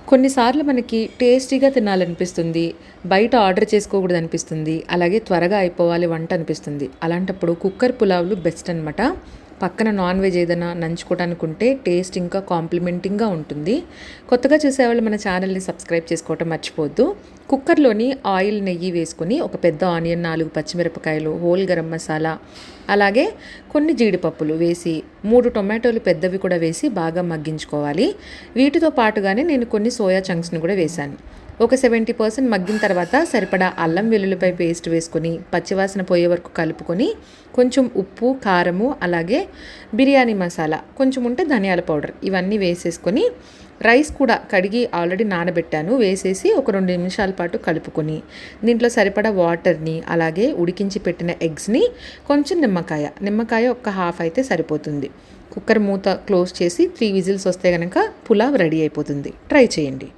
కొన్నిసార్లు మనకి టేస్టీగా తినాలనిపిస్తుంది. బయట ఆర్డర్ చేసుకోకూడదనిపిస్తుంది. అలాగే త్వరగా అయిపోవాలి వంట అనిపిస్తుంది. అలాంటప్పుడు కుక్కర్ పులావ్‌లు బెస్ట్ అనమాట. పక్కన నాన్ వెజ్ ఏదైనా నంచుకోవడానికుంటే టేస్ట్ ఇంకా కాంప్లిమెంటింగ్‌గా ఉంటుంది. కొత్తగా చూసేవాళ్ళు మన ఛానల్‌ని సబ్స్క్రైబ్ చేసుకోవటం మర్చిపోవద్దు. కుక్కర్‌లోని ఆయిల్, నెయ్యి వేసుకొని ఒక పెద్ద ఆనియన్, 4 పచ్చిమిరపకాయలు, హోల్ గరం మసాలా, అలాగే కొన్ని జీడిపప్పులు వేసి 3 టొమాటోలు పెద్దవి కూడా వేసి బాగా మగ్గించుకోవాలి. వీటితో పాటుగానే నేను కొన్ని సోయా చంక్స్‌ని కూడా వేశాను. ఒక 70% మగ్గిన తర్వాత సరిపడా అల్లం వెల్లుల్లిపాయ పేస్ట్ వేసుకొని పచ్చివాసన పోయే వరకు కలుపుకొని కొంచెం ఉప్పు, కారము, అలాగే బిర్యానీ మసాలా, కొంచెం ఉంటే ధనియాల పౌడర్ ఇవన్నీ వేసేసుకొని రైస్ కూడా కడిగి ఆల్రెడీ నానబెట్టాను వేసేసి ఒక 2 నిమిషాల పాటు కలుపుకొని దీంట్లో సరిపడా వాటర్ని, అలాగే ఉడికించి పెట్టిన ఎగ్స్ని, కొంచెం నిమ్మకాయ ఒక హాఫ్ అయితే సరిపోతుంది. కుక్కర్ మూత క్లోజ్ చేసి 3 విజిల్స్ వస్తే కనుక పులావ్ రెడీ అయిపోతుంది. ట్రై చేయండి.